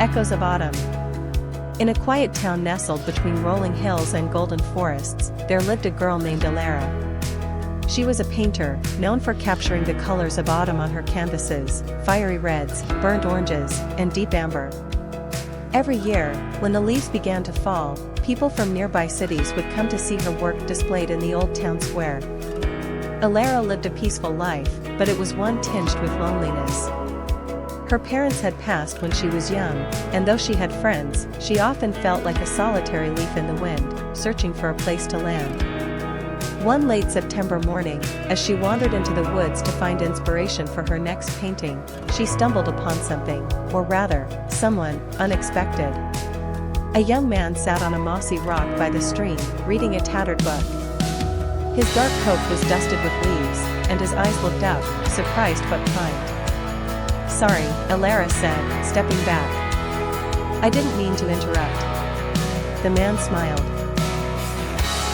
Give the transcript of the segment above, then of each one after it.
Echoes of Autumn. In a quiet town nestled between rolling hills and golden forests, there lived a girl named Alara. She was a painter, known for capturing the colors of autumn on her canvases, fiery reds, burnt oranges, and deep amber. Every year, when the leaves began to fall, people from nearby cities would come to see her work displayed in the old town square. Alara lived a peaceful life, but it was one tinged with loneliness. Her parents had passed when she was young, and though she had friends, she often felt like a solitary leaf in the wind, searching for a place to land. One late September morning, as she wandered into the woods to find inspiration for her next painting, she stumbled upon something, or rather, someone, unexpected. A young man sat on a mossy rock by the stream, reading a tattered book. His dark coat was dusted with leaves, and his eyes looked up, surprised but kind. "Sorry," Alara said, stepping back. "I didn't mean to interrupt." The man smiled.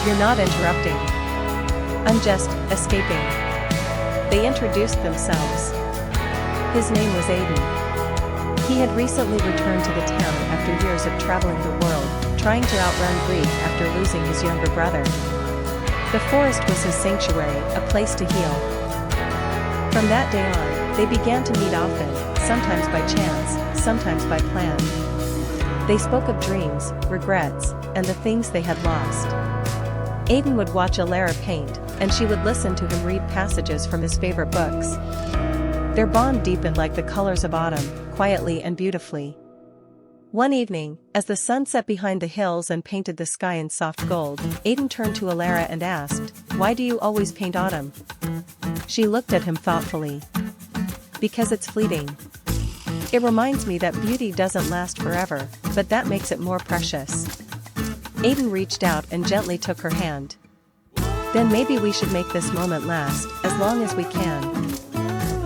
"You're not interrupting. I'm just escaping." They introduced themselves. His name was Aiden. He had recently returned to the town after years of traveling the world, trying to outrun grief after losing his younger brother. The forest was his sanctuary, a place to heal. From that day on, they began to meet often, sometimes by chance, sometimes by plan. They spoke of dreams, regrets, and the things they had lost. Aiden would watch Alara paint, and she would listen to him read passages from his favorite books. Their bond deepened like the colors of autumn, quietly and beautifully. One evening, as the sun set behind the hills and painted the sky in soft gold, Aiden turned to Alara and asked, "Why do you always paint autumn?" She looked at him thoughtfully. "Because it's fleeting. It reminds me that beauty doesn't last forever, but that makes it more precious." Aiden reached out and gently took her hand. "Then maybe we should make this moment last, as long as we can."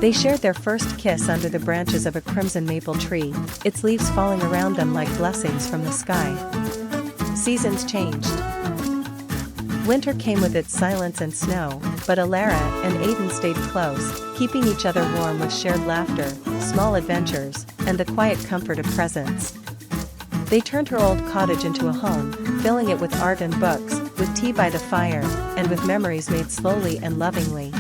They shared their first kiss under the branches of a crimson maple tree, its leaves falling around them like blessings from the sky. Seasons changed. Winter came with its silence and snow, but Alara and Aiden stayed close, keeping each other warm with shared laughter, small adventures, and the quiet comfort of presence. They turned her old cottage into a home, filling it with art and books, with tea by the fire, and with memories made slowly and lovingly.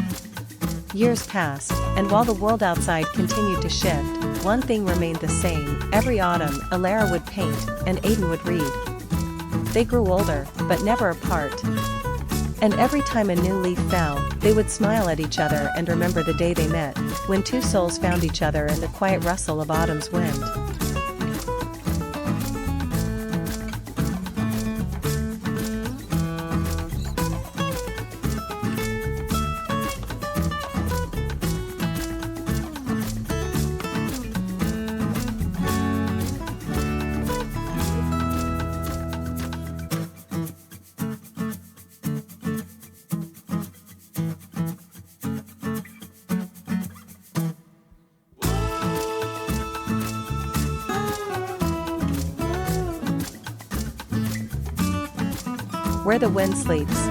Years passed, and while the world outside continued to shift, one thing remained the same. Every autumn, Alara would paint, and Aiden would read. They grew older, but never apart. And every time a new leaf fell, they would smile at each other and remember the day they met, when two souls found each other in the quiet rustle of autumn's wind. Where the Wind Sleeps.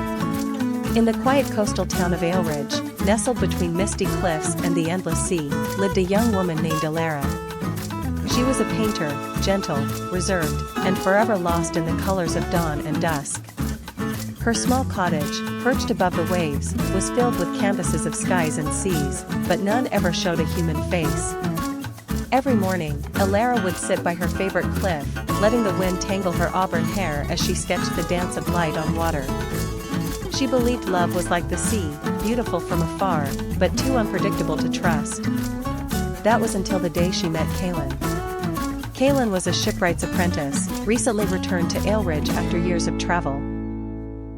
In the quiet coastal town of Ailridge, nestled between misty cliffs and the endless sea, lived a young woman named Alara. She was a painter, gentle, reserved, and forever lost in the colors of dawn and dusk. Her small cottage, perched above the waves, was filled with canvases of skies and seas, but none ever showed a human face. Every morning, Alara would sit by her favorite cliff, letting the wind tangle her auburn hair as she sketched the dance of light on water. She believed love was like the sea, beautiful from afar, but too unpredictable to trust. That was until the day she met Kalen. Kalen was a shipwright's apprentice, recently returned to Ailridge after years of travel.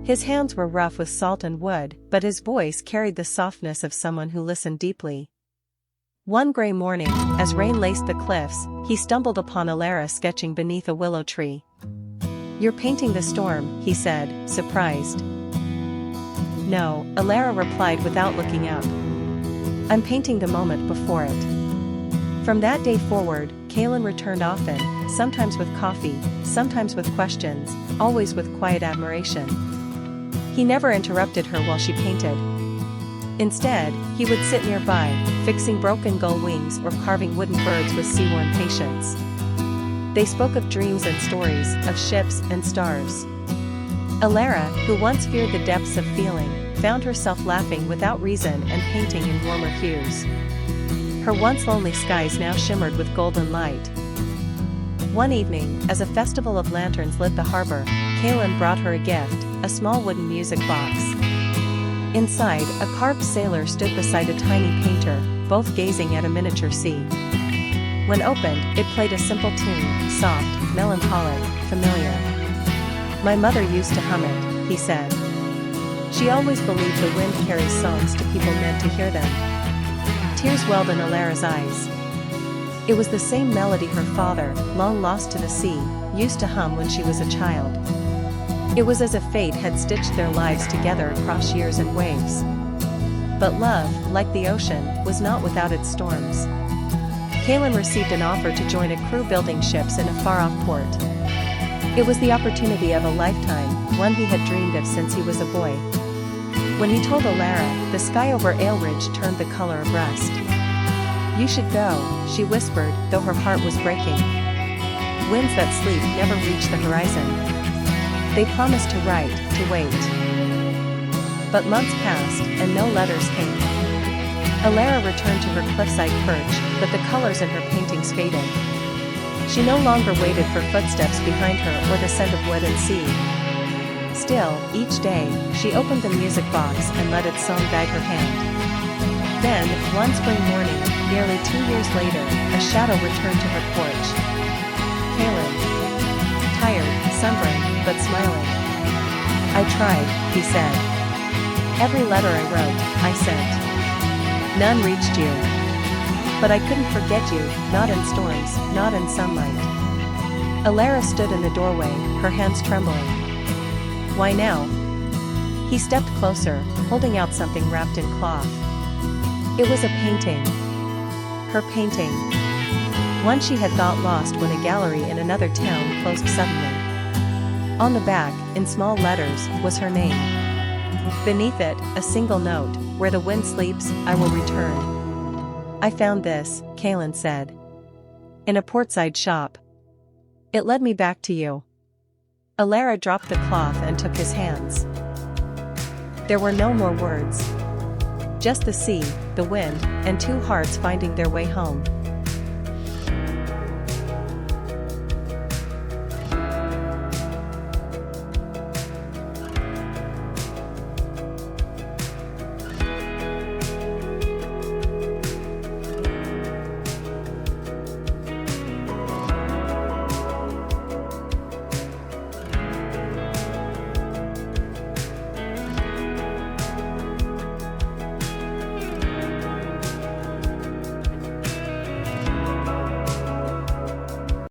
His hands were rough with salt and wood, but his voice carried the softness of someone who listened deeply. One gray morning, as rain laced the cliffs, he stumbled upon Alara sketching beneath a willow tree. "You're painting the storm," he said, surprised. "No," Alara replied without looking up. "I'm painting the moment before it." From that day forward, Kalen returned often, sometimes with coffee, sometimes with questions, always with quiet admiration. He never interrupted her while she painted. Instead, he would sit nearby, fixing broken gull wings or carving wooden birds with sea-worn patience. They spoke of dreams and stories, of ships and stars. Alara, who once feared the depths of feeling, found herself laughing without reason and painting in warmer hues. Her once lonely skies now shimmered with golden light. One evening, as a festival of lanterns lit the harbor, Kaylin brought her a gift, a small wooden music box. Inside, a carved sailor stood beside a tiny painter, both gazing at a miniature sea. When opened, it played a simple tune, soft, melancholic, familiar. "My mother used to hum it," he said. She always believed the wind carries songs to people meant to hear them. Tears welled in Alara's eyes. It was the same melody her father, long lost to the sea, used to hum when she was a child. It was as if fate had stitched their lives together across years and waves. But love, like the ocean, was not without its storms. Kaylin received an offer to join a crew building ships in a far-off port. It was the opportunity of a lifetime, one he had dreamed of since he was a boy. When he told Alara, the sky over Ailridge turned the color of rust. "You should go," she whispered, though her heart was breaking. Winds that sleep never reach the horizon. They promised to write, to wait. But months passed, and no letters came. Alara returned to her cliffside perch, but the colors in her paintings faded. She no longer waited for footsteps behind her or the scent of wood and sea. Still, each day, she opened the music box and let its song guide her hand. Then, one spring morning, nearly 2 years later, a shadow returned to her porch. Kaylin. Tired, sunburned, but smiling. "I tried," he said. "Every letter I wrote, I sent. None reached you. But I couldn't forget you, not in storms, not in sunlight." Alara stood in the doorway, her hands trembling. "Why now?" He stepped closer, holding out something wrapped in cloth. It was a painting. Her painting. One she had thought lost when a gallery in another town closed suddenly. On the back, in small letters, was her name. Beneath it, a single note, "Where the wind sleeps, I will return." "I found this," Kaylin said. "In a portside shop. It led me back to you." Alara dropped the cloth and took his hands. There were no more words. Just the sea, the wind, and two hearts finding their way home.